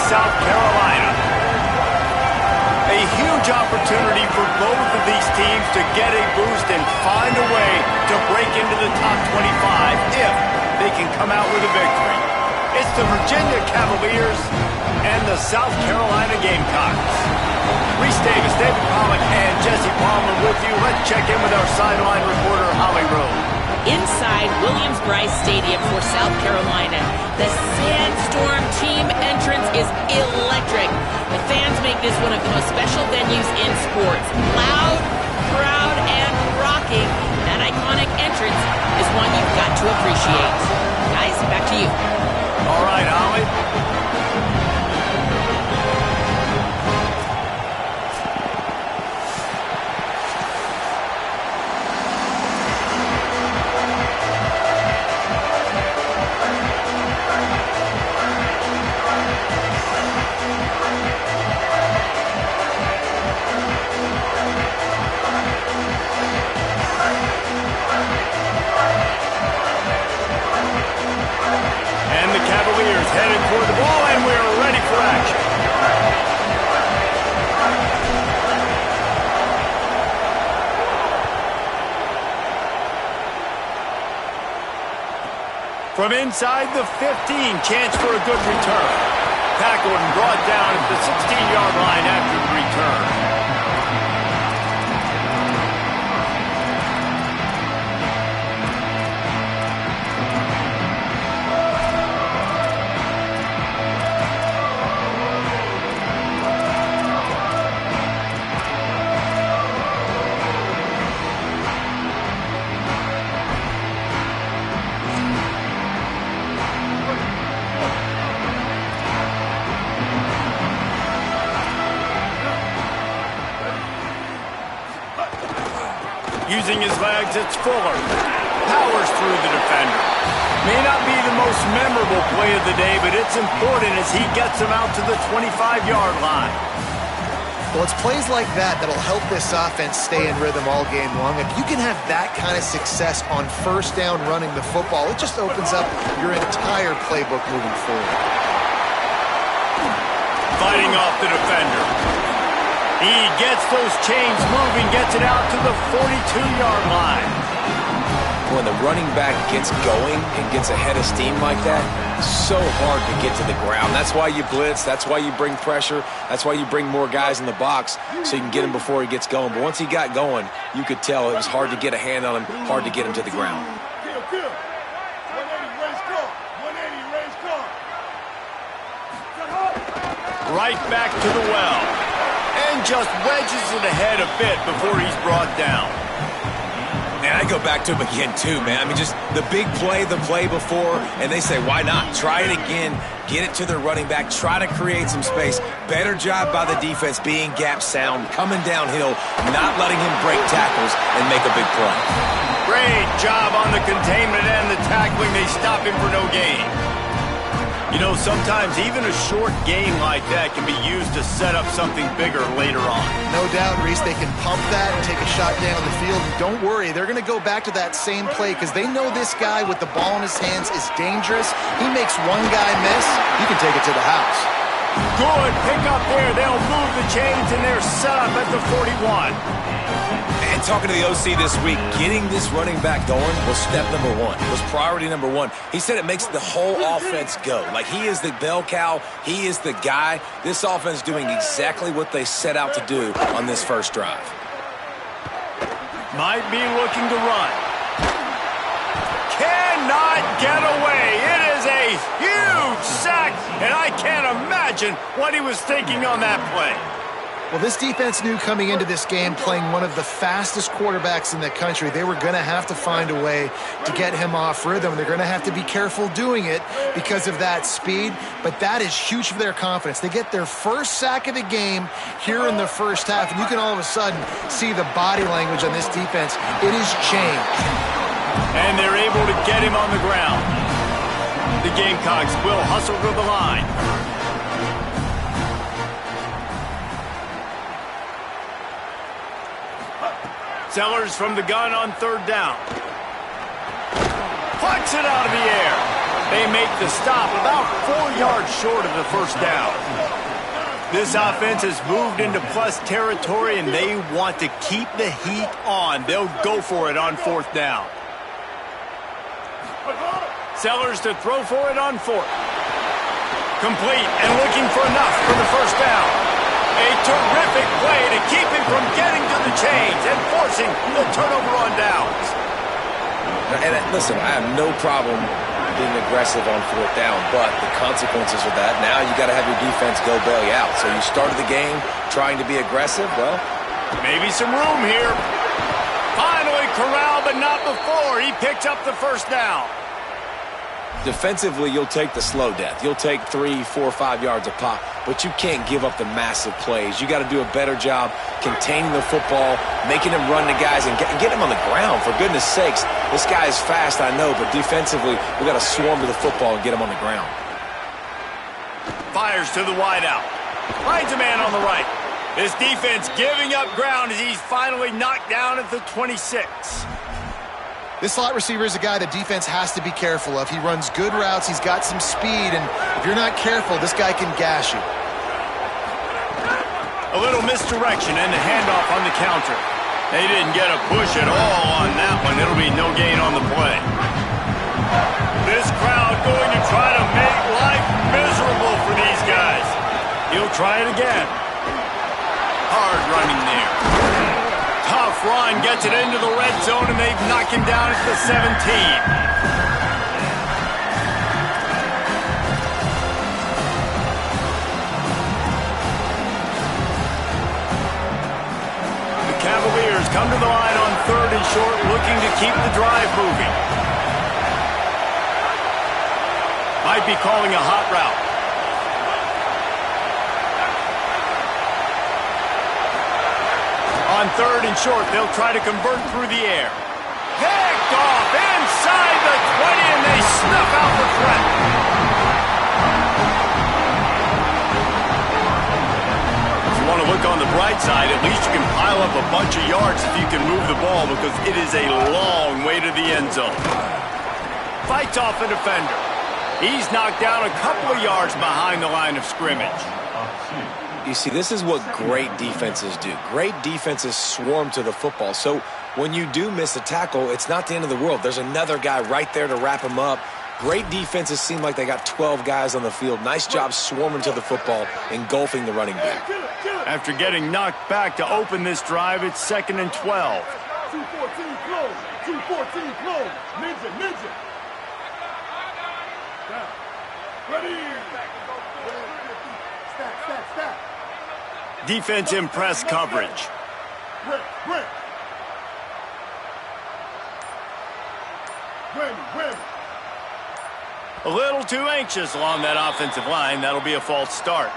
South Carolina. A huge opportunity for both of these teams to get a boost and find a way to break into the top 25 if they can come out with a victory. It's the Virginia Cavaliers and the South Carolina Gamecocks. Reese Davis, David Pollack, and Jesse Palmer with you. Let's check in with our sideline reporter, Holly Rowe. Inside Williams-Brice Stadium for South Carolina, the Sandstorm team entrance is electric. The fans make this one of the most special venues in sports. Loud, proud, and rocking. That iconic entrance is one you've got to appreciate. Guys, back to you. All right, Holly. Headed toward the ball, and we're ready for action. From inside the 15, chance for a good return. Tackled and brought down at the 16-yard line after the return. Using his legs, it's Fuller. Powers through the defender. May not be the most memorable play of the day, but it's important as he gets him out to the 25-yard line. Well, it's plays like that that'll help this offense stay in rhythm all game long. If you can have that kind of success on first down running the football, it just opens up your entire playbook moving forward. Fighting off the defender. He gets those chains moving, gets it out to the 42-yard line. When the running back gets going and gets ahead of steam like that, so hard to get to the ground. That's why you blitz. That's why you bring pressure. That's why you bring more guys in the box so you can get him before he gets going. But once he got going, you could tell it was hard to get a hand on him, hard to get him to the ground. Right back to the well. And just wedges it ahead a bit before he's brought down. And I go back to him again, too, man. I mean, just the big play, the play before, and they say, why not? Try it again, get it to the running back, try to create some space. Better job by the defense being gap sound, coming downhill, not letting him break tackles and make a big play. Great job on the containment and the tackling. They stop him for no gain. You know, sometimes even a short game like that can be used to set up something bigger later on. No doubt, Reese, they can pump that and take a shot down the field. And don't worry, they're going to go back to that same play because they know this guy with the ball in his hands is dangerous. He makes one guy miss, he can take it to the house. Good pick up there. They'll move the chains, and they're set up at the 41. And talking to the OC this week, getting this running back going was step number one, was priority number one. He said it makes the whole offense go. Like, he is the bell cow. He is the guy. This offense doing exactly what they set out to do on this first drive. Might be looking to run. Cannot get away. It is a huge sack, and I can't imagine what he was thinking on that play. Well, this defense knew coming into this game, playing one of the fastest quarterbacks in the country, they were going to have to find a way to get him off rhythm. They're going to have to be careful doing it because of that speed, but that is huge for their confidence. They get their first sack of the game here in the first half, and you can all of a sudden see the body language on this defense. It has changed. And they're able to get him on the ground. The Gamecocks will hustle to the line. Sellers from the gun on third down. Plucks it out of the air. They make the stop about 4 yards short of the first down. This offense has moved into plus territory, and they want to keep the heat on. They'll go for it on 4th down. Sellers to throw for it on 4th. Complete and looking for enough for the first down. A terrific play to keep him from getting to the chains and forcing the turnover on downs. And listen, I have no problem being aggressive on 4th down, but the consequences of that, now you got to have your defense go bail you out. So you started the game trying to be aggressive, well, maybe some room here. Finally corralled, but not before. He picked up the first down. defensively, you'll take the slow death. You'll take 3, 4, 5 yards a pop, but you can't give up the massive plays. You got to do a better job containing the football, making him run the guys, and get him on the ground. For goodness sakes, this guy is fast, I know, but defensively, we got to swarm to the football and get him on the ground. Fires to the wideout. Finds a man on the right. This defense giving up ground as he's finally knocked down at the 26. This slot receiver is a guy the defense has to be careful of. He runs good routes. He's got some speed, and if you're not careful, this guy can gash you. A little misdirection and the handoff on the counter. They didn't get a push at all on that one. It'll be no gain on the play. This crowd going to try to make life miserable for these guys. He'll try it again. Hard running there. Tough run, gets it into the red zone, and they've knocked him down at the 17. The Cavaliers come to the line on 3rd and short, looking to keep the drive moving. Might be calling a hot route. On 3rd and short, they'll try to convert through the air. Picked off inside the 20, and they snuff out the threat. If you want to look on the bright side, at least you can pile up a bunch of yards if you can move the ball, because it is a long way to the end zone. Fights off a defender. He's knocked down a couple of yards behind the line of scrimmage. You see, this is what great defenses do. Great defenses swarm to the football. So when you do miss a tackle, it's not the end of the world. There's another guy right there to wrap him up. Great defenses seem like they got 12 guys on the field. Nice job swarming to the football, engulfing the running back. After getting knocked back to open this drive, it's 2nd and 12. 2-14 close. 2-14 close. Ninja. Down. Ready. Stack. Defense in press coverage. Win. A little too anxious along that offensive line. That'll be a false start.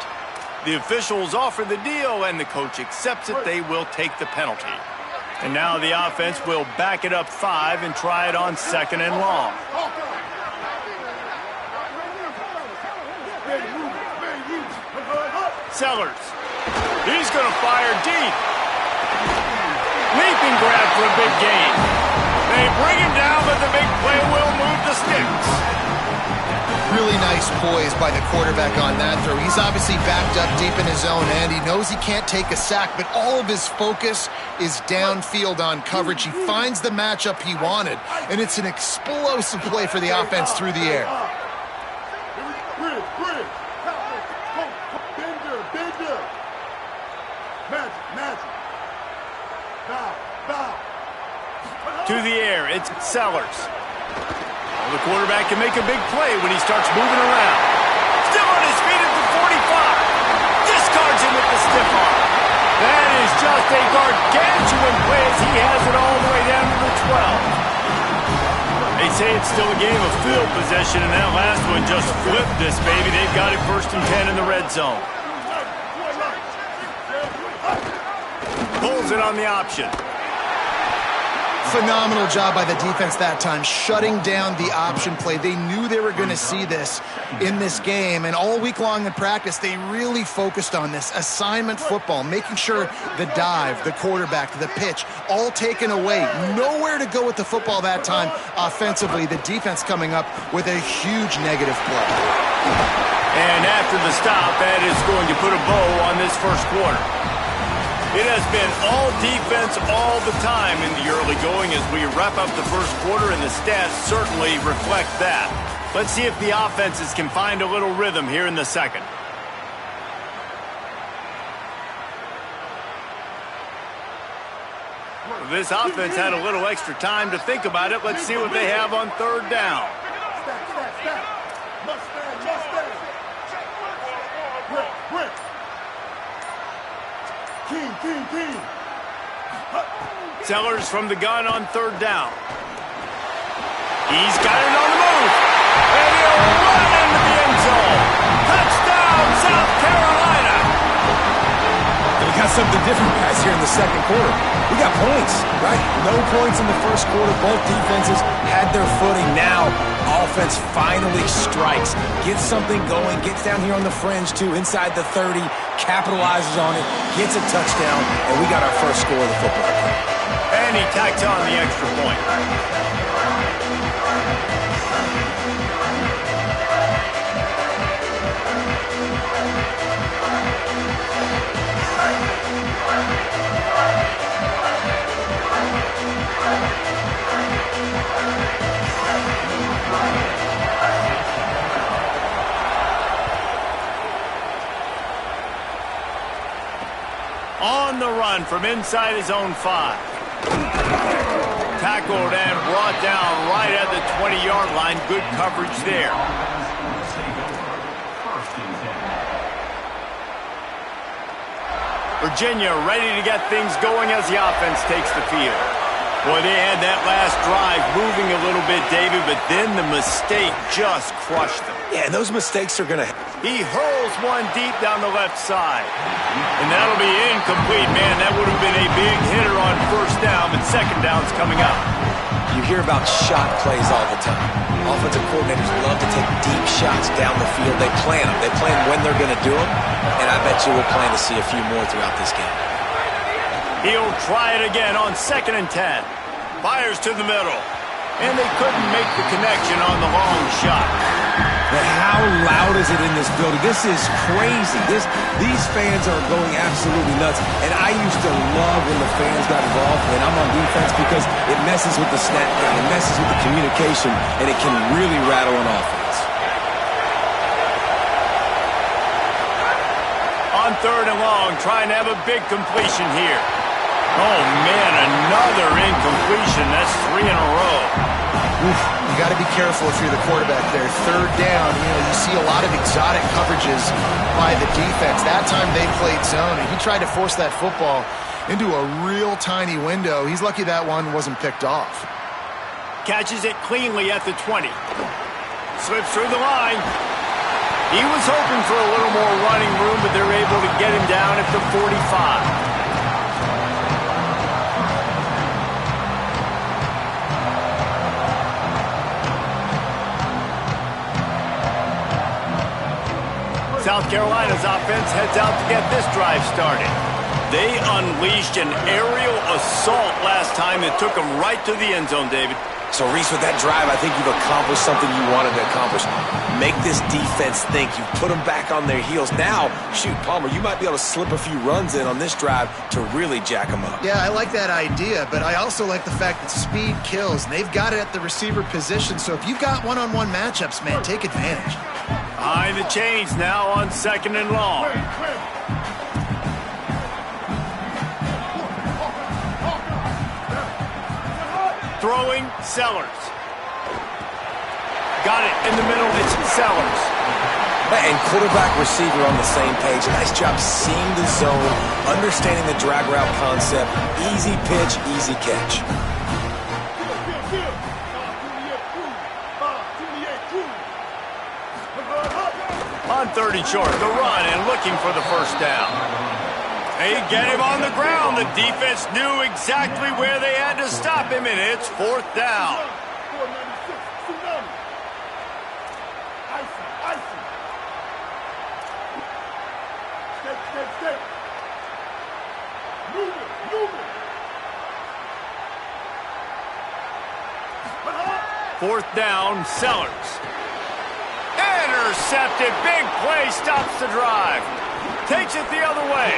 The officials offer the deal, and the coach accepts it. They will take the penalty. And now the offense will back it up 5 and try it on 2nd and long. Sellers. He's going to fire deep. Leaping grab for a big gain. They bring him down, but the big play will move the sticks. Really nice poise by the quarterback on that throw. He's obviously backed up deep in his own end. He knows he can't take a sack, but all of his focus is downfield on coverage. He finds the matchup he wanted, and it's an explosive play for the offense through the air. Magic. Bow. To the air, it's Sellers. Well, the quarterback can make a big play when he starts moving around. Still on his feet at the 45. Discards him with the stiff arm. That is just a gargantuan play as he has it all the way down to the 12. They say it's still a game of field possession, and that last one just flipped this baby. They've got it 1st and 10 in the red zone. Pulls it on the option. Phenomenal job by the defense that time, shutting down the option play. They knew they were going to see this in this game, and all week long in practice, they really focused on this assignment football, making sure the dive, the quarterback, the pitch, all taken away. Nowhere to go with the football that time offensively. The defense coming up with a huge negative play. And after the stop, that is going to put a bow on this first quarter. It has been all defense all the time in the early going as we wrap up the first quarter, and the stats certainly reflect that. Let's see if the offenses can find a little rhythm here in the second. This offense had a little extra time to think about it. Let's see what they have on third down. Stack. Mustang. Brick. King. Sellers from the gun on third down. He's got it on the move. And he'll run into the end zone. Touchdown, South Carolina. We got something different, guys, here in the second quarter. We got points, right? No points in the first quarter. Both defenses had their footing. Now, offense finally strikes. Gets something going. Gets down here on the fringe, too, inside the 30. Capitalizes on it. Gets a touchdown. And we got our first score of the football game. And he tacks on the extra point. On the run from inside his own 5. Tackled and brought down right at the 20-yard line. Good coverage there. Virginia ready to get things going as the offense takes the field. Boy, they had that last drive moving a little bit, David, but then the mistake just crushed them. Yeah, and those mistakes are going to... He hurls one deep down the left side. And that'll be incomplete, man. That would have been a big hitter on first down, but second down's coming up. You hear about shot plays all the time. Offensive coordinators love to take deep shots down the field. They plan them. They plan when they're going to do them, and I bet you we'll plan to see a few more throughout this game. He'll try it again on 2nd and 10. Fires to the middle. And they couldn't make the connection on the long shot. But how loud is it in this building? This is crazy. These fans are going absolutely nuts. And I used to love when the fans got involved when I'm on defense because it messes with the snap count, it messes with the communication, and it can really rattle an offense. On 3rd and long, trying to have a big completion here. Oh, man, another incompletion. That's 3 in a row. Oof, you got to be careful if you're the quarterback there. 3rd down, you see a lot of exotic coverages by the defense. That time they played zone, and he tried to force that football into a real tiny window. He's lucky that one wasn't picked off. Catches it cleanly at the 20. Slips through the line. He was hoping for a little more running room, but they're able to get him down at the 45. South Carolina's offense heads out to get this drive started. They unleashed an aerial assault last time that took them right to the end zone, David. So, Reese, with that drive, I think you've accomplished something you wanted to accomplish. Make this defense think. You put them back on their heels. Now, shoot, Palmer, you might be able to slip a few runs in on this drive to really jack them up. Yeah, I like that idea, but I also like the fact that speed kills, and they've got it at the receiver position. So if you've got one-on-one matchups, man, take advantage. Behind the chains now on 2nd and long. Throwing, Sellers. Got it in the middle, it's Sellers. And quarterback receiver on the same page. Nice job seeing the zone, understanding the drag route concept. Easy pitch, easy catch. On 3rd and short, the run and looking for the first down. They get him on the ground. The defense knew exactly where they had to stop him, and it's 4th down. 496, Tsunami. Icy, icy. Stay. Move it. 4th down, Sellers. Intercepted. Big play stops the drive. Takes it the other way.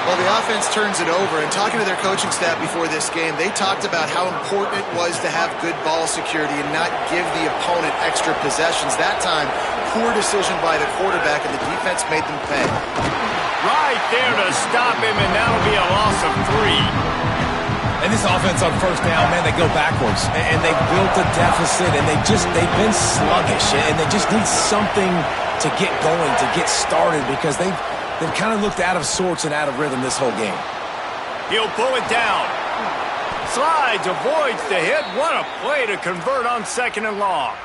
Well, the offense turns it over, and talking to their coaching staff before this game, they talked about how important it was to have good ball security and not give the opponent extra possessions. That time, poor decision by the quarterback, and the defense made them pay. Right there to stop him, and that'll be a loss of 3. And this offense on 1st down, man, they go backwards. And they've built a deficit, and they've been sluggish. And they just need something to get going, to get started, because they've kind of looked out of sorts and out of rhythm this whole game. He'll pull it down. Slides, avoids the hit. What a play to convert on 2nd and long.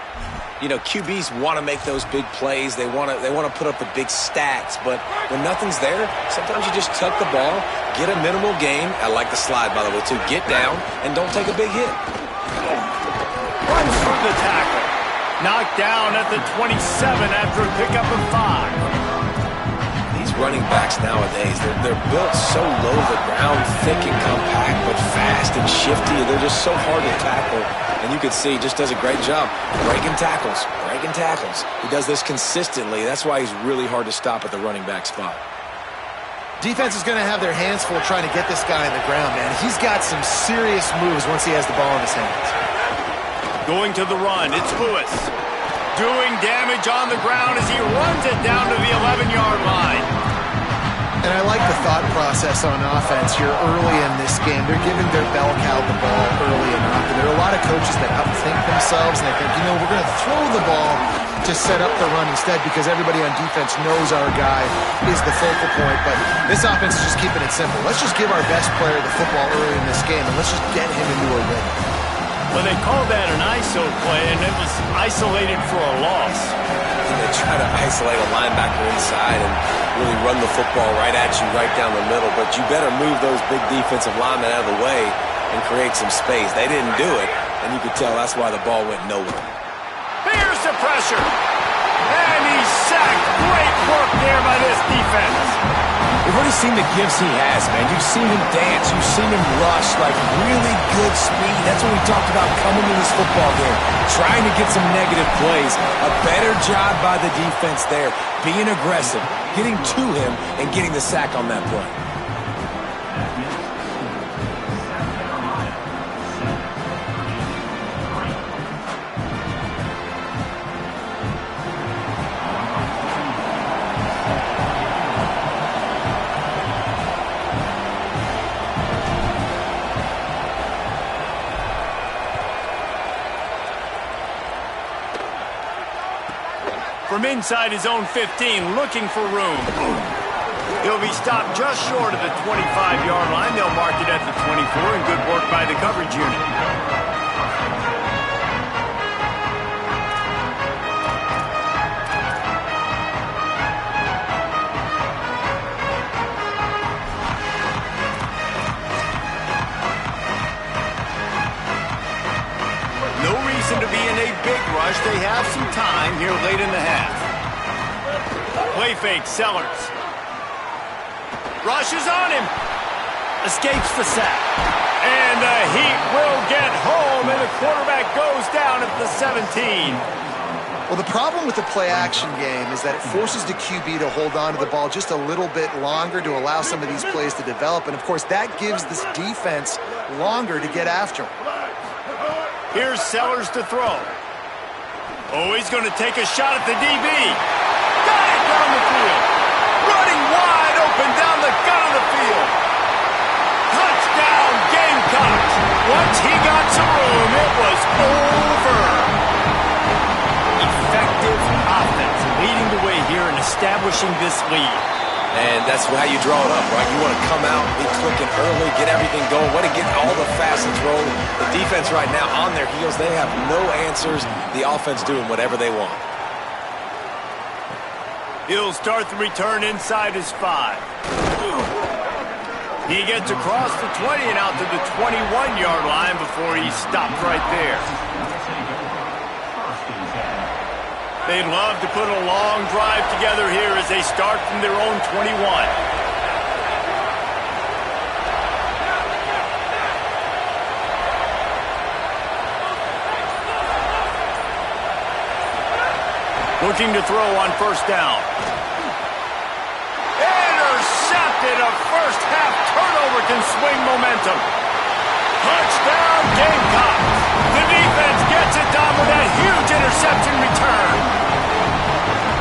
You know, QBs want to make those big plays. They want to put up the big stats. But when nothing's there, sometimes you just tuck the ball, get a minimal gain. I like the slide, by the way, too. Get down and don't take a big hit. Runs through the tackle. Knocked down at the 27 after a pickup of 5. These running backs nowadays, they're built so low to the ground, thick and compact, but fast and shifty. They're just so hard to tackle. And you can see he just does a great job breaking tackles. He does this consistently. That's why he's really hard to stop at the running back spot. Defense is going to have their hands full trying to get this guy on the ground, man. He's got some serious moves once he has the ball in his hands. Going to the run, it's Lewis. Doing damage on the ground as he runs it down to the 11-yard line. And I like the thought process on offense here early in this game. They're giving their bell cow the ball early enough. And there are a lot of coaches that outthink themselves, and they think, we're going to throw the ball to set up the run instead because everybody on defense knows our guy is the focal point. But this offense is just keeping it simple. Let's just give our best player the football early in this game, and let's just get him into a rhythm. Well, they called that an ISO play, and it was isolated for a loss. They try to isolate a linebacker inside and really run the football right at you, right down the middle. But you better move those big defensive linemen out of the way and create some space. They didn't do it, and you could tell that's why the ball went nowhere. Here's the pressure. And he's sacked. Great work there by this defense. We've already seen the gifts he has, man. You've seen him dance. You've seen him rush, like really good speed. That's what we talked about coming to this football game, trying to get some negative plays. A better job by the defense there, being aggressive, getting to him, and getting the sack on that play. From inside his own 15, looking for room. He'll be stopped just short of the 25-yard line. They'll mark it at the 24, and good work by the coverage unit. No reason to be in a big rush. They have some time here late in the half. Play fake, Sellers. Rushes on him. Escapes the sack. And the Heat will get home, and the quarterback goes down at the 17. Well, the problem with the play-action game is that it forces the QB to hold on to the ball just a little bit longer to allow some of these plays to develop. And, of course, that gives this defense longer to get after him. Here's Sellers to throw. Oh, he's going to take a shot at the DB. Got it down the field. Running wide open down the gut of the field. Touchdown, Gamecocks. Once he got some room, it was over. Effective offense leading the way here and establishing this lead. And that's how you draw it up, right? You want to come out, be clicking early, get everything going, want to get all the facets rolling. The defense right now on their heels, they have no answers. The offense doing whatever they want. He'll start the return inside his 5. He gets across the 20 and out to the 21-yard line before he stopped right there. They'd love to put a long drive together here as they start from their own 21. Looking to throw on first down. Intercepted. A first half turnover can swing momentum. Touchdown Gamecocks. The defense gets it done with that huge interception return.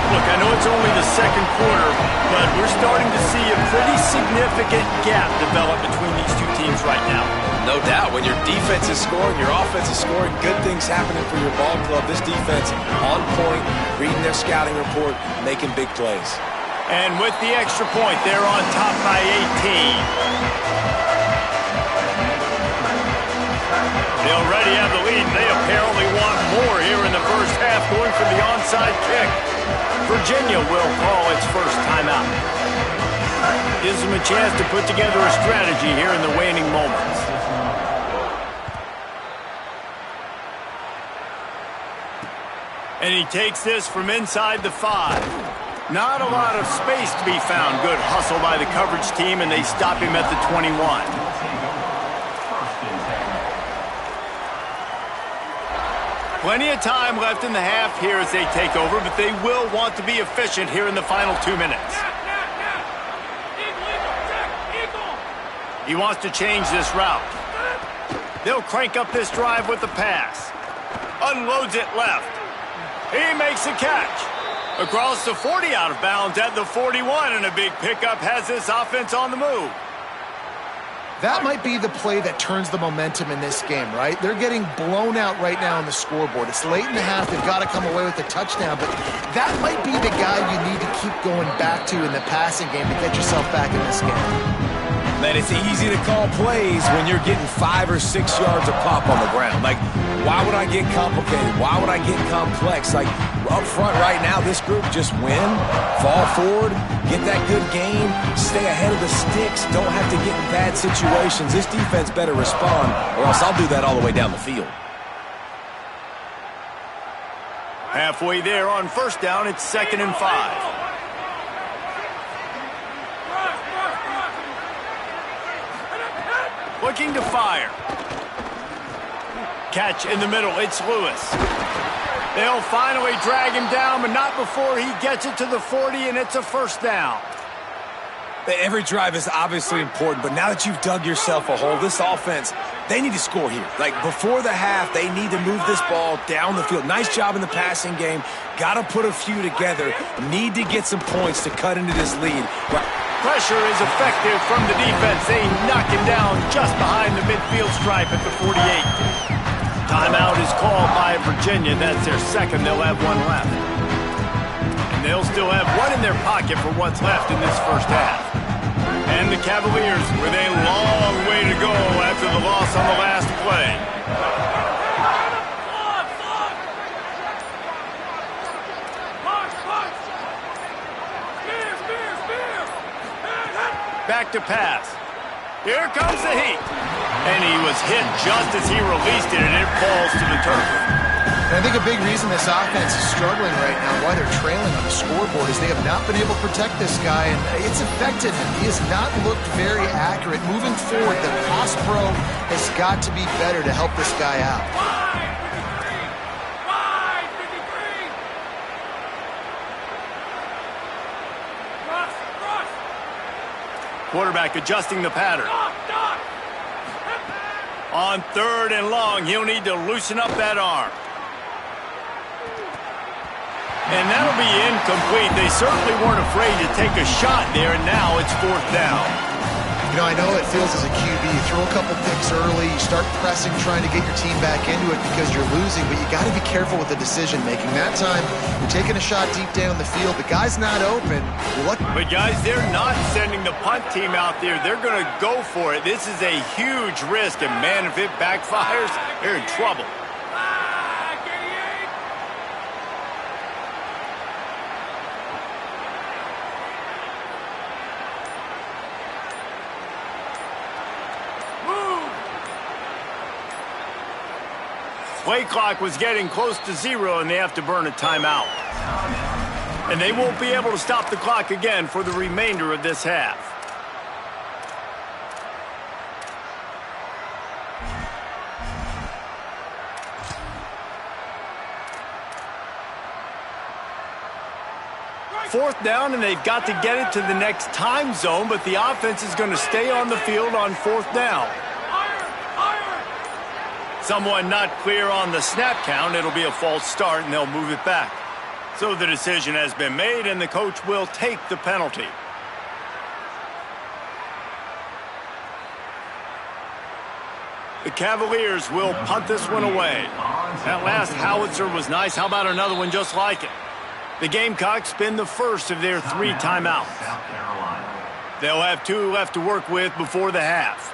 Look, I know it's only the second quarter, but we're starting to see a pretty significant gap develop between these two teams right now. No doubt. When your defense is scoring, your offense is scoring, good things happening for your ball club. This defense on point, reading their scouting report, making big plays. And with the extra point, they're on top by 18. They already have the lead, and they apparently want more here in the first half, going for the onside kick. Virginia will call its first timeout. Gives them a chance to put together a strategy here in the waning moments. And he takes this from inside the 5. Not a lot of space to be found. Good hustle by the coverage team, and they stop him at the 21. Plenty of time left in the half here as they take over, but they will want to be efficient here in the final 2 minutes. He wants to change this route. They'll crank up this drive with the pass. Unloads it left. He makes a catch. Across the 40, out of bounds at the 41, and a big pickup has this offense on the move. That might be the play that turns the momentum in this game, right? They're getting blown out right now on the scoreboard. It's late in the half. They've got to come away with a touchdown, but that might be the guy you need to keep going back to in the passing game to get yourself back in this game. Man, it's easy to call plays when you're getting 5 or 6 yards of pop on the ground. Like, why would I get complicated? Why would I get complex? Like, up front right now, this group just win, fall forward, get that good game, stay ahead of the sticks, don't have to get in bad situations. This defense better respond, or else I'll do that all the way down the field. Halfway there on first down, it's 2nd and 5. Looking to fire. Catch in the middle. It's Lewis. They'll finally drag him down, but not before he gets it to the 40, and it's a first down. Every drive is obviously important, but now that you've dug yourself a hole, this offense, they need to score here. Like, before the half, they need to move this ball down the field. Nice job in the passing game. Got to put a few together. Need to get some points to cut into this lead. Pressure is effective from the defense. They knock him down just behind the midfield stripe at the 48. Timeout is called by Virginia. That's their second. They'll have one left. And they'll still have one in their pocket for what's left in this first half. And the Cavaliers with a long way to go after the loss on the last play. Back to pass. Here comes the heat. And he was hit just as he released it, and it falls to the turf. And I think a big reason this offense is struggling right now, why they're trailing on the scoreboard, is they have not been able to protect this guy, and it's affected him. He has not looked very accurate. Moving forward, the pass pro has got to be better to help this guy out. Quarterback adjusting the pattern. On 3rd and long, he'll need to loosen up that arm. And that'll be incomplete. They certainly weren't afraid to take a shot there, and now it's 4th down. You know, I know it feels as a QB, you throw a couple picks early, you start pressing, trying to get your team back into it because you're losing, but you got to be careful with the decision-making. That time, you're taking a shot deep down the field. The guy's not open. But, guys, they're not sending the punt team out there. They're going to go for it. This is a huge risk, and, man, if it backfires, they're in trouble. Play clock was getting close to 0, and they have to burn a timeout. And they won't be able to stop the clock again for the remainder of this half. Fourth down, and they've got to get it to the next time zone, but the offense is going to stay on the field on fourth down. Someone not clear on the snap count. It'll be a false start, and they'll move it back. So the decision has been made, and the coach will take the penalty. The Cavaliers will punt this one away. That last howitzer was nice. How about another one just like it? The Gamecocks spin the first of their 3 timeouts. They'll have 2 left to work with before the half.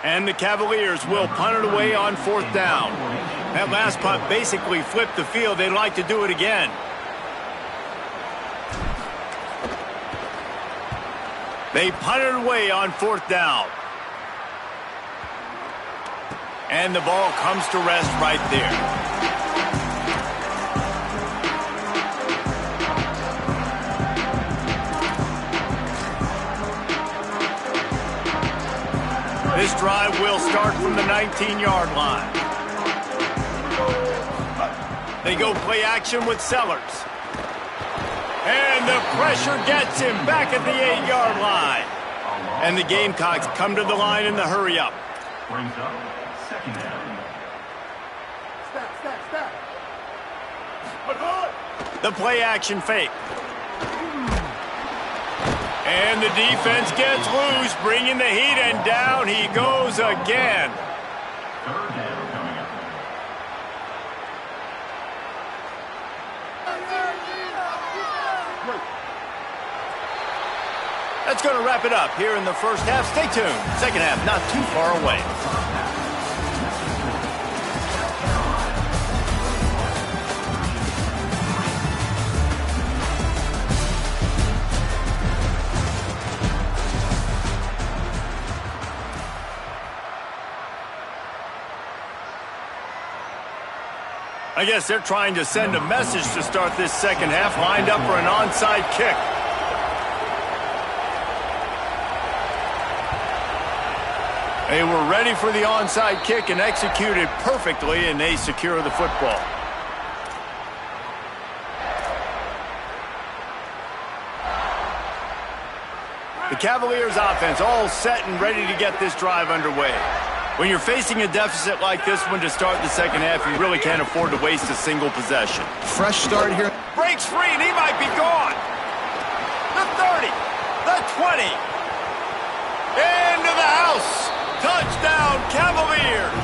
And the Cavaliers will punt it away on fourth down. That last punt basically flipped the field. They'd like to do it again. They punt it away on fourth down. And the ball comes to rest right there. This drive will start from the 19-yard line. They go play action with Sellers. And the pressure gets him back at the 8-yard line. And the Gamecocks come to the line in the hurry-up. Brings up second down. Stack. The play action fake. And the defense gets loose, bringing the heat, and down he goes again. Third down coming up. That's going to wrap it up here in the first half. Stay tuned. Second half not too far away. I guess they're trying to send a message to start this second half, lined up for an onside kick. They were ready for the onside kick and executed perfectly, and they secure the football. The Cavaliers offense all set and ready to get this drive underway. When you're facing a deficit like this one to start the second half, you really can't afford to waste a single possession. Fresh start here. Breaks free, and he might be gone. The 30, the 20, into the house. Touchdown, Cavaliers.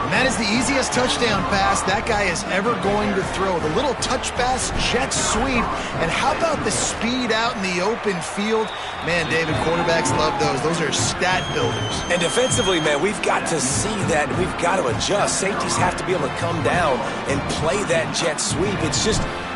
And that is the easiest touchdown pass that guy is ever going to throw. The little touch pass, jet sweep, and how about the speed out in the open field? Man, David, quarterbacks love those. Those are stat builders. And defensively, man, we've got to see that. We've got to adjust. Safeties have to be able to come down and play that jet sweep.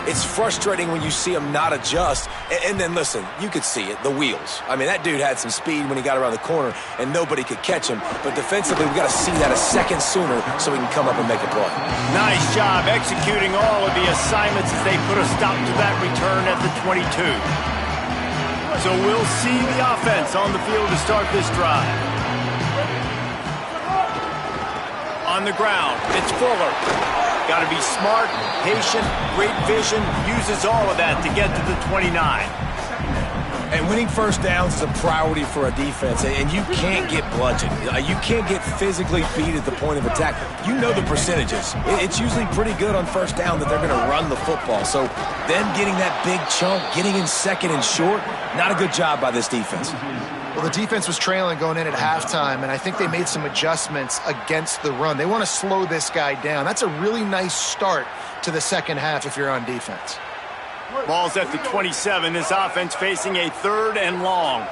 It's frustrating when you see them not adjust. And then, listen, you could see it, the wheels. I mean, that dude had some speed when he got around the corner, and nobody could catch him. But defensively, we've got to see that a second sooner so we can come up and make a play. Nice job executing all of the assignments as they put a stop to that return at the 22. So we'll see the offense on the field to start this drive. On the ground, it's Fuller. Got to be smart, patient, great vision, uses all of that to get to the 29. And winning first downs is a priority for a defense, and you can't get bludgeoned. You can't get physically beat at the point of attack. You know the percentages. It's usually pretty good on first down that they're going to run the football. So them getting that big chunk, getting in second and short, not a good job by this defense. Well, the defense was trailing going in at halftime, and I think they made some adjustments against the run. They want to slow this guy down. That's a really nice start to the second half if you're on defense. Ball's at the 27. This offense facing a third and long.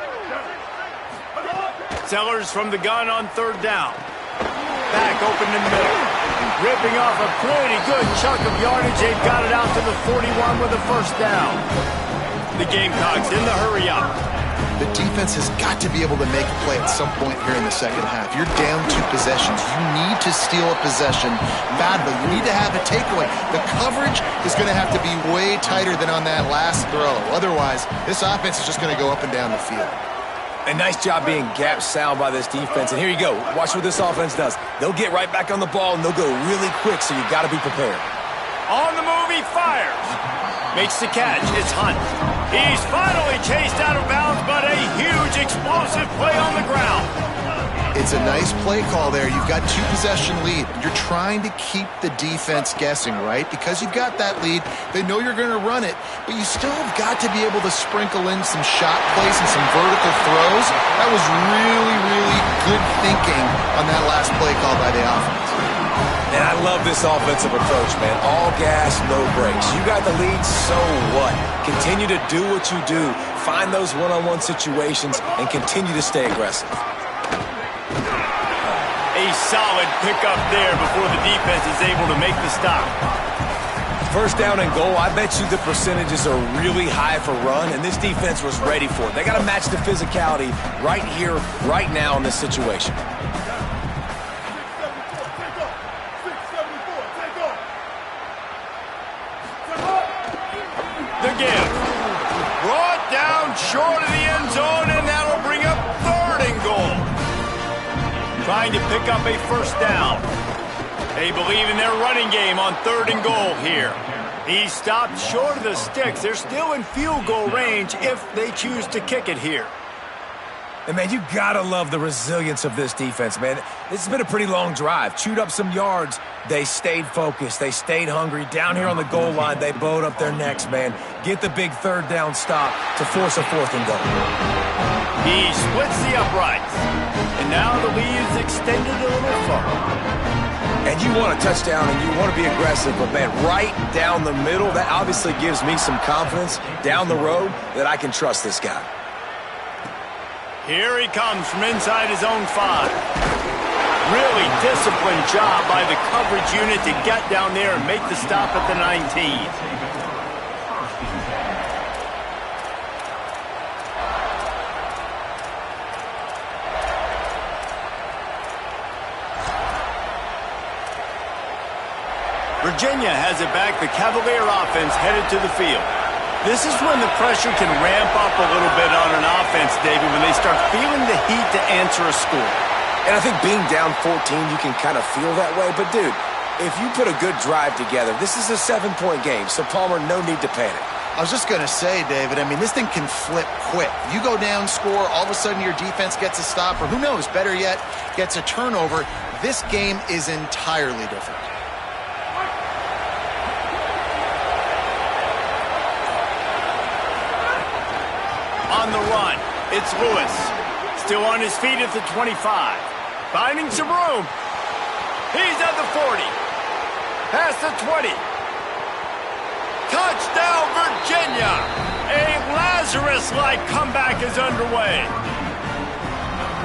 Sellers from the gun on third down. Back open in the middle. Ripping off a pretty good chunk of yardage. They've got it out to the 41 with a first down. The Gamecocks in the hurry-up. The defense has got to be able to make a play at some point here in the second half. You're down 2 possessions. You need to steal a possession badly. You need to have a takeaway. The coverage is going to have to be way tighter than on that last throw. Otherwise, this offense is just going to go up and down the field. A nice job being gap sound by this defense. And here you go. Watch what this offense does. They'll get right back on the ball, and they'll go really quick, so you got to be prepared. On the move, he fires. Makes the catch. It's Hunt. He's finally chased out of bounds, but a huge explosive play on the ground. It's a nice play call there. You've got 2 possession lead. You're trying to keep the defense guessing, right? Because you've got that lead. They know you're going to run it, but you still have got to be able to sprinkle in some shot plays and some vertical throws. That was really, really good thinking on that last play call by the offense. And I love this offensive approach, man. All gas, no brakes. You got the lead, so what? Continue to do what you do. Find those one-on-one situations and continue to stay aggressive. A solid pickup there before the defense is able to make the stop. First down and goal, I bet you the percentages are really high for run, and this defense was ready for it. They got to match the physicality right here, right now in this situation. The give. Brought down short of the end zone, and that'll bring up 3rd and goal. Trying to pick up a first down. They believe in their running game on 3rd and goal here. He stopped short of the sticks. They're still in field goal range if they choose to kick it here. And, man, you got to love the resilience of this defense, man. This has been a pretty long drive. Chewed up some yards. They stayed focused. They stayed hungry. Down here on the goal line, they bowed up their necks, man. Get the big 3rd down stop to force a 4th and goal. He splits the uprights. And now the lead is extended a little further. And you want a touchdown and you want to be aggressive, but, man, right down the middle, that obviously gives me some confidence down the road that I can trust this guy. Here he comes from inside his own 5. Really disciplined job by the coverage unit to get down there and make the stop at the 19. Virginia has it back. The Cavalier offense headed to the field. This is when the pressure can ramp up a little bit on an offense, David, when they start feeling the heat to answer a score. And I think being down 14, you can kind of feel that way. But, dude, if you put a good drive together, this is a 7-point game. So, Palmer, no need to panic. I was just going to say, David, I mean, this thing can flip quick. You go down, score, all of a sudden your defense gets a stop, or who knows, better yet, gets a turnover. This game is entirely different. On the run, it's Lewis. Still on his feet at the 25. Finding some room. He's at the 40. Past the 20. Touchdown, Virginia! A Lazarus-like comeback is underway.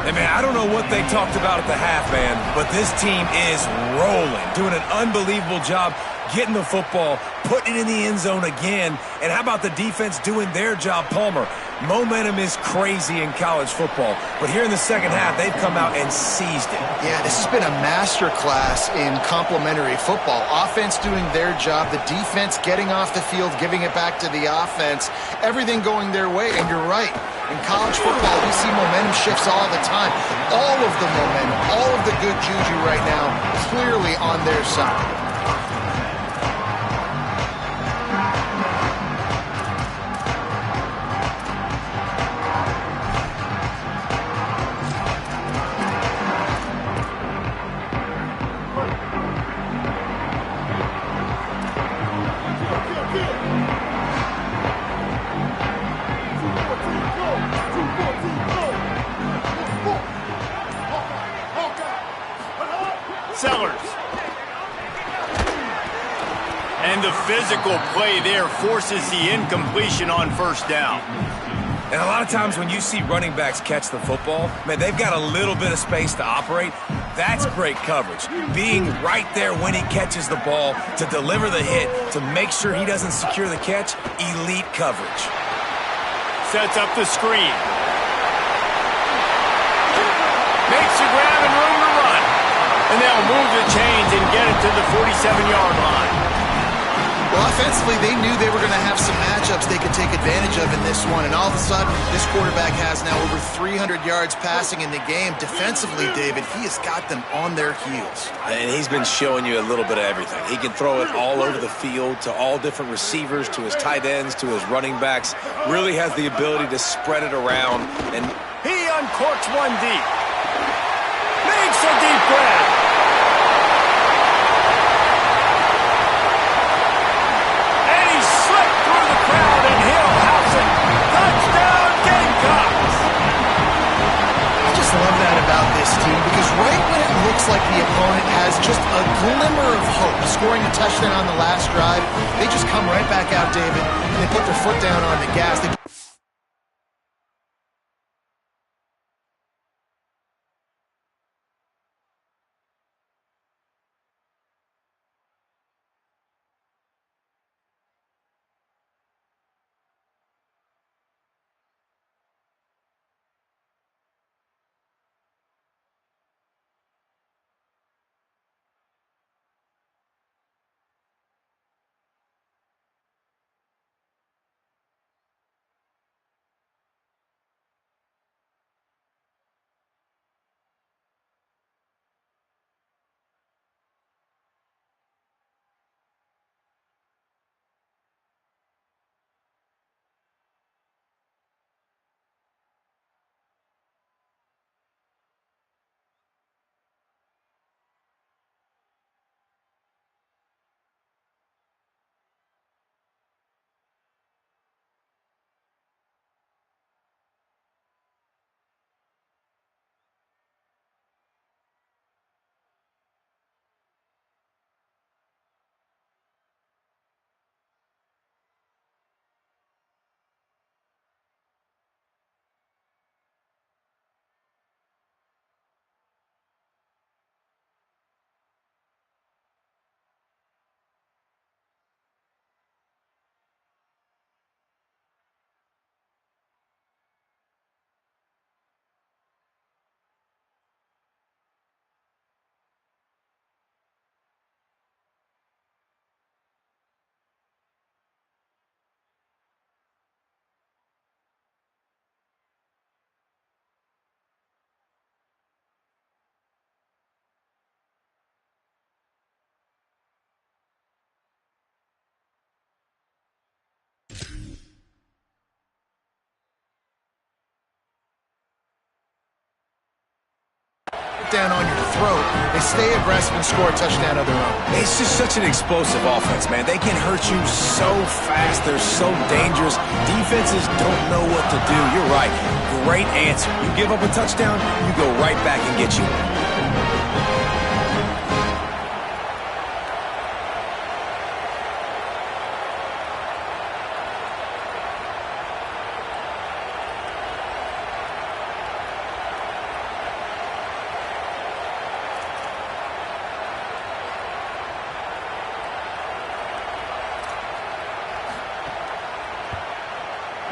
Hey, man, I don't know what they talked about at the half, man, but this team is rolling, doing an unbelievable job getting the football, putting it in the end zone again. And how about the defense doing their job, Palmer? Momentum is crazy in college football, but here in the second half, they've come out and seized it. Yeah, this has been a masterclass in complementary football. Offense doing their job, the defense getting off the field, giving it back to the offense, everything going their way. And you're right, in college football, we see momentum shifts all the time. All of the momentum, all of the good juju right now, clearly on their side. Sellers. And the physical play there forces the incompletion on first down. And a lot of times when you see running backs catch the football, man, they've got a little bit of space to operate. That's great coverage. Being right there when he catches the ball to deliver the hit, to make sure he doesn't secure the catch, elite coverage. Sets up the screen. Makes the grab and room to run. And they'll move the chains and get it to the 47-yard line. Well, offensively, they knew they were going to have some matchups they could take advantage of in this one. And all of a sudden, this quarterback has now over 300 yards passing in the game. Defensively, David, he has got them on their heels. And he's been showing you a little bit of everything. He can throw it all over the field to all different receivers, to his tight ends, to his running backs. Really has the ability to spread it around. And he uncorks one deep. Makes a deep grab. Love that about this team, because right when it looks like the opponent has just a glimmer of hope scoring a touchdown on the last drive, they just come right back out, David, and they put their foot down on the gas. Down on your throat, they stay aggressive and score a touchdown of their own. it's just such an explosive offense, man. They can hurt you so fast. They're so dangerous. Defenses don't know what to do. You're right. Great answer. You give up a touchdown, you go right back and get you one.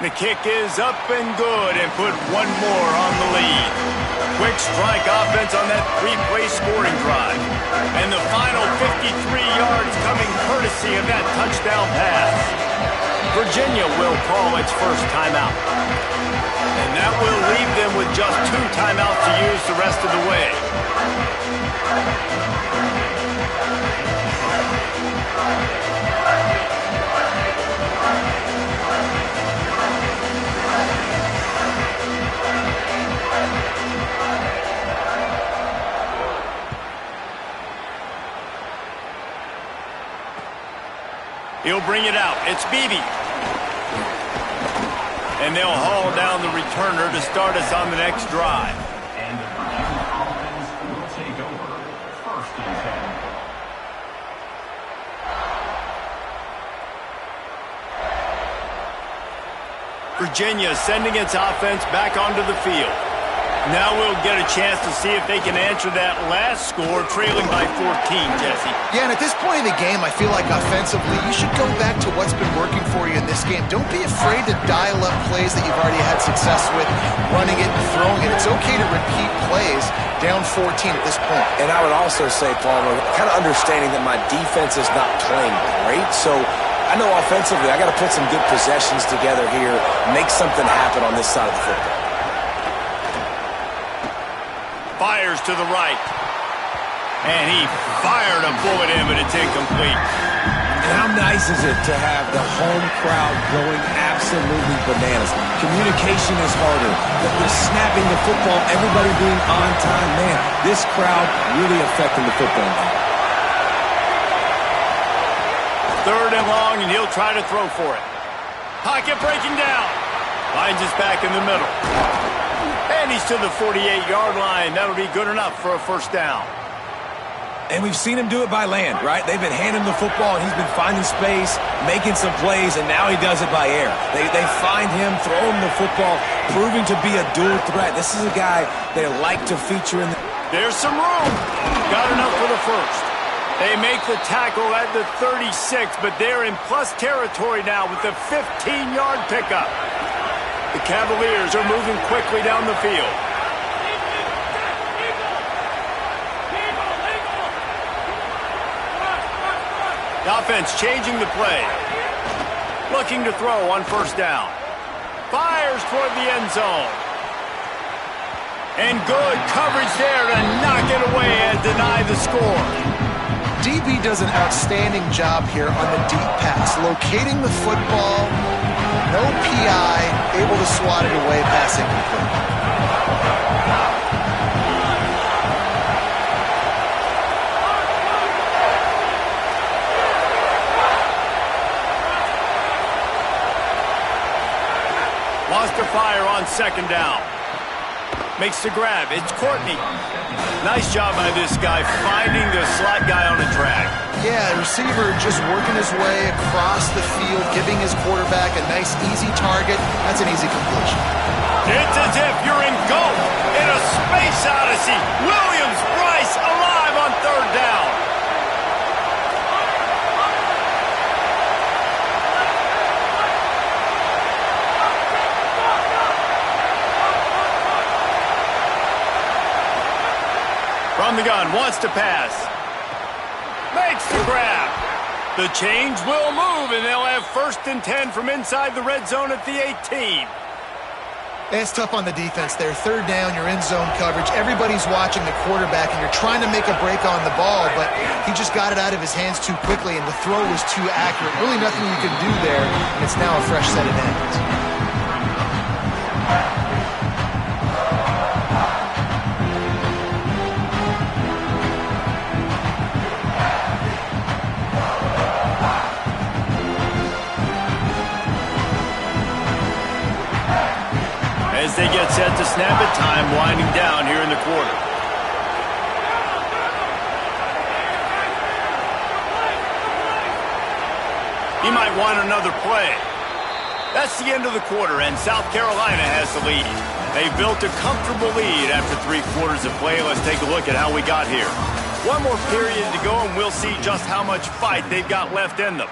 The kick is up and good and put one more on the lead. Quick strike offense on that three-play scoring drive. And the final 53 yards coming courtesy of that touchdown pass. Virginia will call its first timeout. And that will leave them with just 2 timeouts to use the rest of the way. He'll bring it out. It's Beebe. And they'll haul down the returner to start us on the next drive. And the Virginia offense will take over. 1st and 10. Virginia sending its offense back onto the field. Now we'll get a chance to see if they can answer that last score, trailing by 14, Jesse. Yeah, and at this point in the game, I feel like offensively, you should go back to what's been working for you in this game. Don't be afraid to dial up plays that you've already had success with, running it and throwing it. It's okay to repeat plays down 14 at this point. And I would also say, Palmer, kind of understanding that my defense is not playing great, so I know offensively I got to put some good possessions together here, make something happen on this side of the football. Fires to the right. And he fired a bullet in, but it's incomplete. And how nice is it to have the home crowd going absolutely bananas? Communication is harder. The snapping the football, everybody being on time. Man, this crowd really affecting the football game. 3rd and long, and he'll try to throw for it. Pocket breaking down. Finds us back in the middle. And he's to the 48-yard line. That'll be good enough for a first down. And we've seen him do it by land, right? They've been handing him the football, and he's been finding space, making some plays, and now he does it by air. They find him, throw him the football, proving to be a dual threat. This is a guy they like to feature in the... There's some room. Got enough for the first. They make the tackle at the 36, but they're in plus territory now with the 15-yard pickup. The Cavaliers are moving quickly down the field. The offense changing the play. Looking to throw on first down. Fires toward the end zone. And good coverage there to knock it away and deny the score. DB does an outstanding job here on the deep pass, locating the football, no PI, able to swat it away, pass incomplete. Lost to fire on second down. Makes the grab. It's Courtney. Nice job by this guy finding the slot guy on the track. Yeah, the receiver just working his way across the field, giving his quarterback a nice, easy target. That's an easy completion. It's as if you're engulfed in a space odyssey. Williams-Brice alive on third down. From the gun, wants to pass. Makes the grab. The change will move, and they'll have 1st and 10 from inside the red zone at the 18. It's tough on the defense there. 3rd down, you're in zone coverage. Everybody's watching the quarterback, and you're trying to make a break on the ball, but he just got it out of his hands too quickly, and the throw was too accurate. Really nothing you can do there, and it's now a fresh set of downs. As they get set to snap it, time winding down here in the quarter. He might want another play. That's the end of the quarter, and South Carolina has the lead. They've built a comfortable lead after 3 quarters of play. Let's take a look at how we got here. One more period to go, and we'll see just how much fight they've got left in them.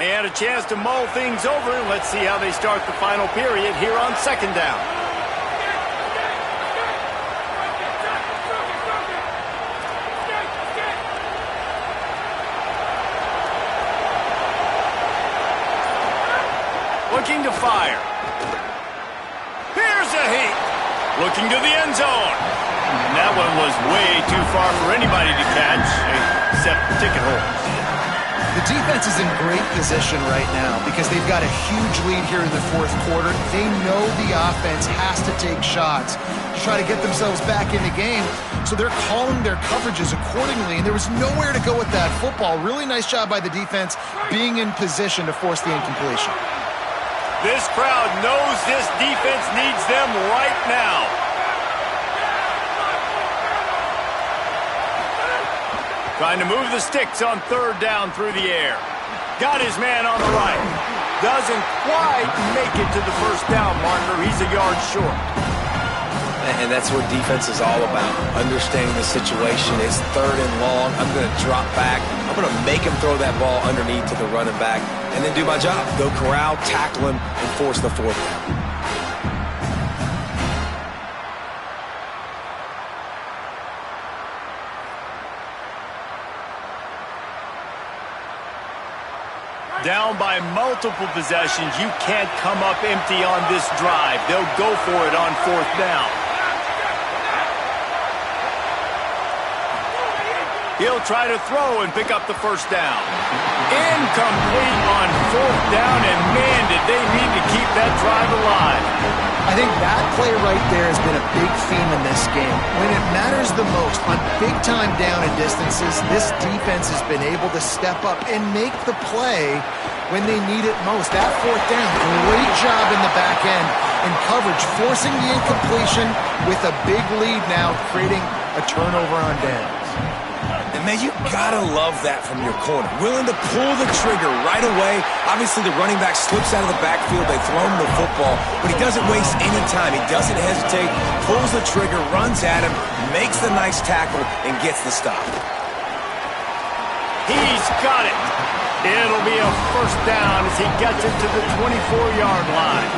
And a chance to mull things over. Let's see how they start the final period here on second down. Looking to fire. Here's a heat. Looking to the end zone. And that one was way too far for anybody to catch, except ticket holders. The defense is in great position right now because they've got a huge lead here in the 4th quarter. They know the offense has to take shots to try to get themselves back in the game, so they're calling their coverages accordingly, and there was nowhere to go with that football. Really nice job by the defense being in position to force the incompletion. This crowd knows this defense needs them right now. Trying to move the sticks on third down through the air. Got his man on the right. Doesn't quite make it to the first down marker. He's a yard short. And that's what defense is all about. Understanding the situation. It's third and long. I'm going to drop back. I'm going to make him throw that ball underneath to the running back and then do my job. Go corral, tackle him, and force the fourth down. Down by multiple possessions. You can't come up empty on this drive. They'll go for it on fourth down. He'll try to throw and pick up the first down. Incomplete on fourth down, and man, did they need to keep that drive alive. I think that play right there has been a big theme in this game. When it matters the most, on big-time down and distances, this defense has been able to step up and make the play when they need it most. That fourth down, great job in the back end and coverage, forcing the incompletion with a big lead now, creating a turnover on downs. And, man, you got to love that from your corner. Willing to pull the trigger right away. Obviously, the running back slips out of the backfield. They throw him the football, but he doesn't waste any time. He doesn't hesitate, pulls the trigger, runs at him, makes the nice tackle, and gets the stop. He's got it. It'll be a first down as he gets it to the 24-yard line.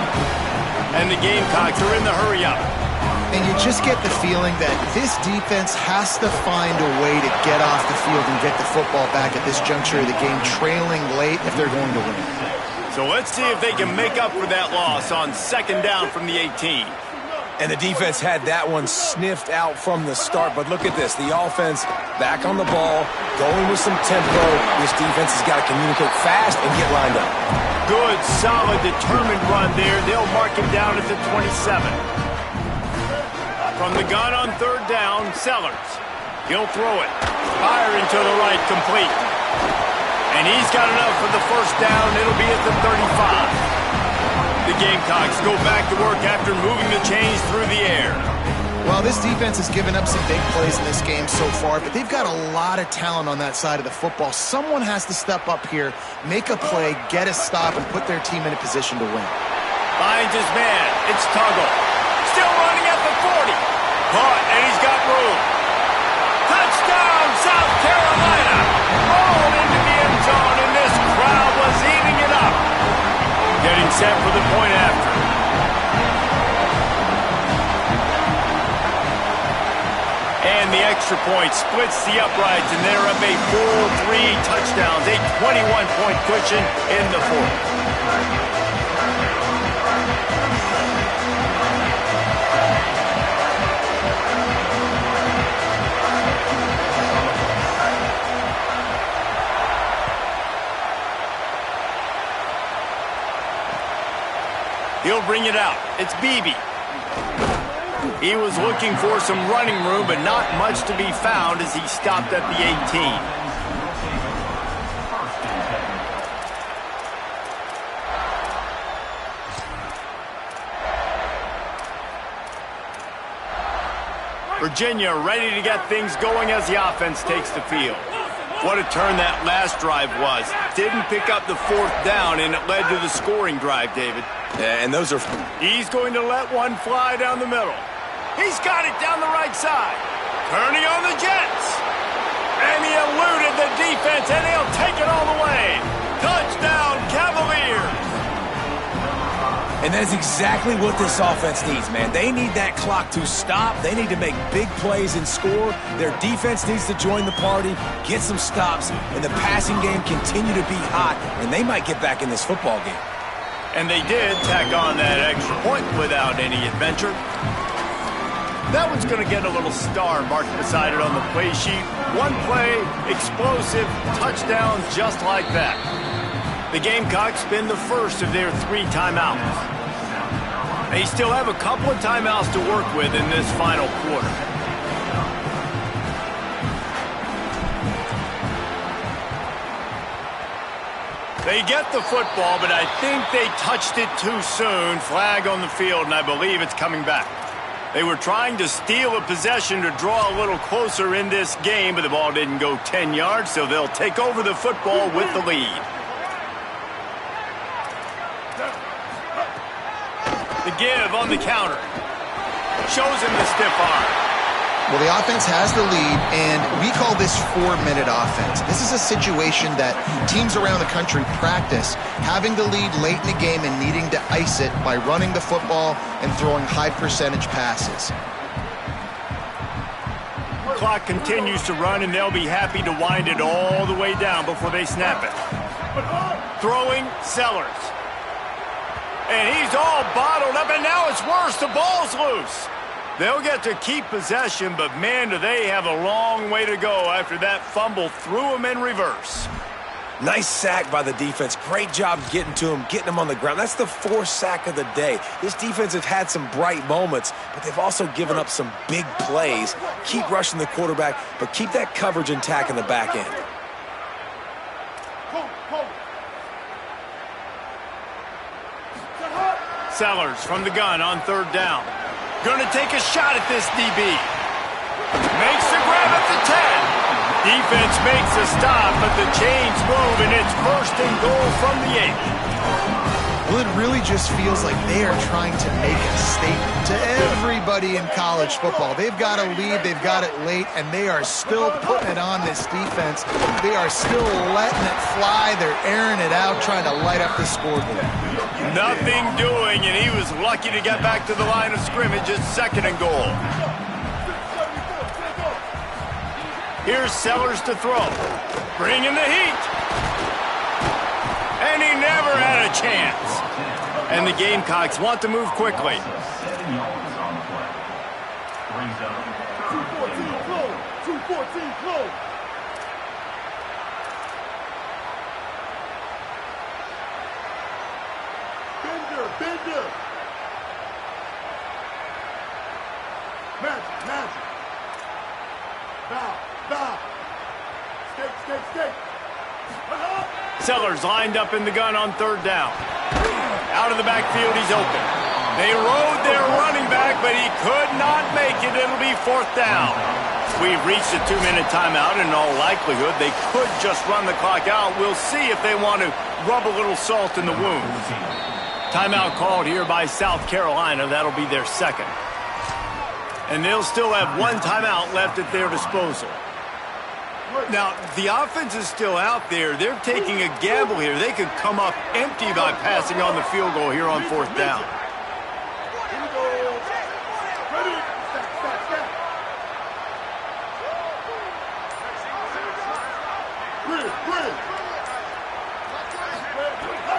And the Gamecocks are in the hurry-up. And you just get the feeling that this defense has to find a way to get off the field and get the football back at this juncture of the game, trailing late if they're going to win. So let's see if they can make up for that loss on second down from the 18. And the defense had that one sniffed out from the start. But look at this. The offense back on the ball, going with some tempo. This defense has got to communicate fast and get lined up. Good, solid, determined run there. They'll mark him down at the 27. From the gun on third down, Sellers. He'll throw it. Firing to the right, complete. And he's got enough for the first down. It'll be at the 35. The Gamecocks go back to work after moving the chains through the air. Well, this defense has given up some big plays in this game so far, but they've got a lot of talent on that side of the football. Someone has to step up here, make a play, get a stop, and put their team in a position to win. Finds his man. It's Tuggle. Still running at the 40. Caught, and he's got room. Touchdown, South Carolina. Rolled into the end zone, and this crowd was eating it up. Getting set for the point after. And the extra point splits the uprights, and they're up a full 3 touchdowns, a 21-point cushion in the fourth. He'll bring it out. It's Beebe. He was looking for some running room, but not much to be found as he stopped at the 18. Virginia ready to get things going as the offense takes the field. What a turn that last drive was. Didn't pick up the fourth down, and it led to the scoring drive, David. Yeah, and those are... He's going to let one fly down the middle. He's got it down the right side. Turning on the Jets. And he eluded the defense, and he'll take it all the way. Touchdown, Cavaliers. And that is exactly what this offense needs, man. They need that clock to stop. They need to make big plays and score. Their defense needs to join the party, get some stops, and the passing game continue to be hot, and they might get back in this football game. And they did tack on that extra point without any adventure. That one's going to get a little star marked beside it on the play sheet. One play, explosive, touchdown just like that. The Gamecocks spend the first of their 3 timeouts. They still have a couple of timeouts to work with in this final quarter. They get the football, but I think they touched it too soon. Flag on the field, and I believe it's coming back. They were trying to steal a possession to draw a little closer in this game, but the ball didn't go 10 yards, so they'll take over the football with the lead. The give on the counter. Shows him the stiff arm. Well, the offense has the lead, and we call this 4-minute offense. This is a situation that teams around the country practice, having the lead late in the game and needing to ice it by running the football and throwing high-percentage passes. Clock continues to run, and they'll be happy to wind it all the way down before they snap it. Throwing Sellers. And he's all bottled up, and now it's worse. The ball's loose. They'll get to keep possession, but man, do they have a long way to go after that fumble threw them in reverse. Nice sack by the defense. Great job getting to him, getting him on the ground. That's the 4th sack of the day. This defense has had some bright moments, but they've also given up some big plays. Keep rushing the quarterback, but keep that coverage intact in the back end. Sellers from the gun on 3rd down. Gonna take a shot at this DB. Makes the grab at the 10. Defense makes a stop, but the chains move, and it's 1st and goal from the 8. Well, it really just feels like they are trying to make a statement to everybody in college football. They've got a lead, they've got it late, and they are still putting it on this defense. They are still letting it fly. They're airing it out, trying to light up the scoreboard. Nothing doing, and he was lucky to get back to the line of scrimmage at 2nd and goal. Here's Sellers to throw. Bringing the heat. And he never had a chance. And the Gamecocks want to move quickly. 7 yards on the play. Brings up 214 close. 214 close. Bender. Magic. Bow. Skate. Sellers lined up in the gun on 3rd down. Out of the backfield, he's open. They rode their running back, but he could not make it. It'll be 4th down. We've reached a 2-minute timeout, and in all likelihood, they could just run the clock out. We'll see if they want to rub a little salt in the wound. Timeout called here by South Carolina. That'll be their 2nd. And they'll still have 1 timeout left at their disposal. Now, the offense is still out there. They're taking a gamble here. They could come up empty by passing on the field goal here on 4th down.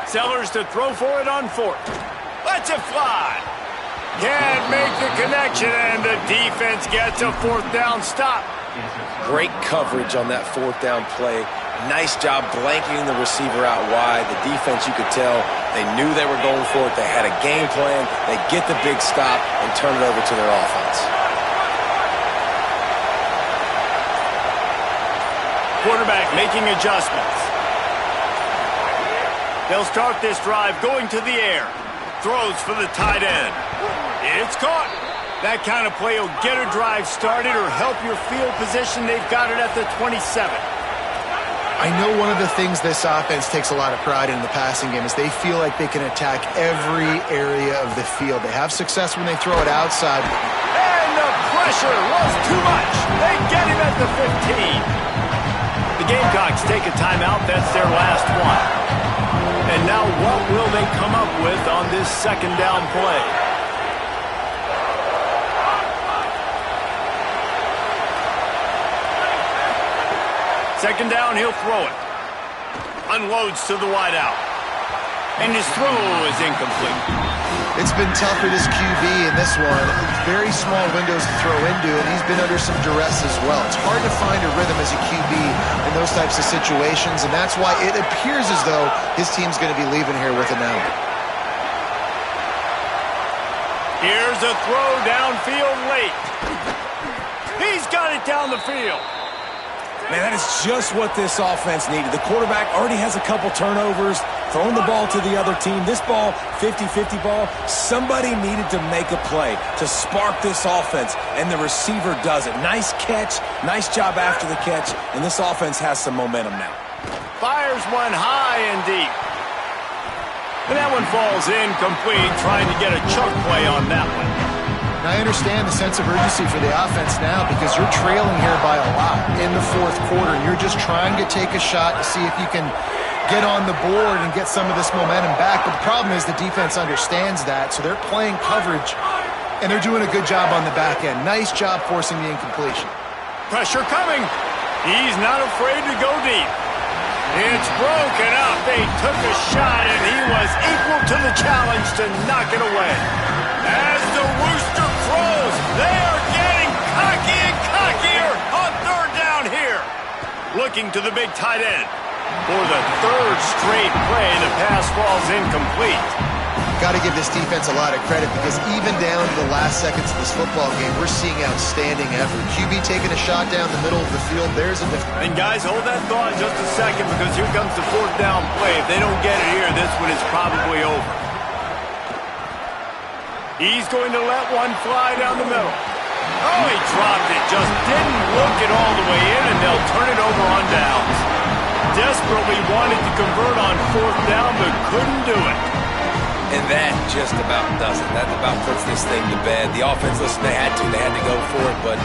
Sellers to throw for it on 4th. Lets it fly. Can't make the connection, and the defense gets a 4th down stop. Great coverage on that 4th down play. Nice job blanketing the receiver out wide. The defense, you could tell, they knew they were going for it. They had a game plan. They get the big stop and turn it over to their offense. Quarterback making adjustments. They'll start this drive going to the air. Throws for the tight end. It's caught. That kind of play will get a drive started or help your field position. They've got it at the 27. I know one of the things this offense takes a lot of pride in the passing game is they feel like they can attack every area of the field. They have success when they throw it outside. And the pressure was too much. They get him at the 15. The Gamecocks take a timeout. That's their last one. And now what will they come up with on this 2nd down play? Second down, he'll throw it. Unloads to the wideout. And his throw is incomplete. It's been tough for this QB in this one. Very small windows to throw into, and he's been under some duress as well. It's hard to find a rhythm as a QB in those types of situations, and that's why it appears as though his team's going to be leaving here with him now. Here's a throw downfield late. He's got it down the field. Man, that is just what this offense needed. The quarterback already has a couple turnovers, throwing the ball to the other team. This ball, 50-50 ball, somebody needed to make a play to spark this offense, and the receiver does it. Nice catch, nice job after the catch, and this offense has some momentum now. Fires one high and deep. And that one falls incomplete, trying to get a chunk play on that one. I understand the sense of urgency for the offense now because you're trailing here by a lot in the fourth quarter, and you're just trying to take a shot to see if you can get on the board and get some of this momentum back. But the problem is the defense understands that, so they're playing coverage, and they're doing a good job on the back end. Nice job forcing the incompletion. Pressure coming. He's not afraid to go deep. It's broken up. They took a shot, and he was equal to the challenge to knock it away. As the rooster crows, they are getting cocky and cockier on third down here. Looking to the big tight end. For the third straight play, the pass falls incomplete. Got to give this defense a lot of credit because even down to the last seconds of this football game, we're seeing outstanding effort. QB taking a shot down the middle of the field. There's a difference. And guys, hold that thought just a second because here comes the fourth down play. If they don't get it here, this one is probably over. He's going to let one fly down the middle. Oh, he dropped it. Just didn't look it all the way in, and they'll turn it over on downs. Desperately wanted to convert on fourth down, but couldn't do it. And that just about does it. That about puts this thing to bed. The offense, listen, they had to go for it, but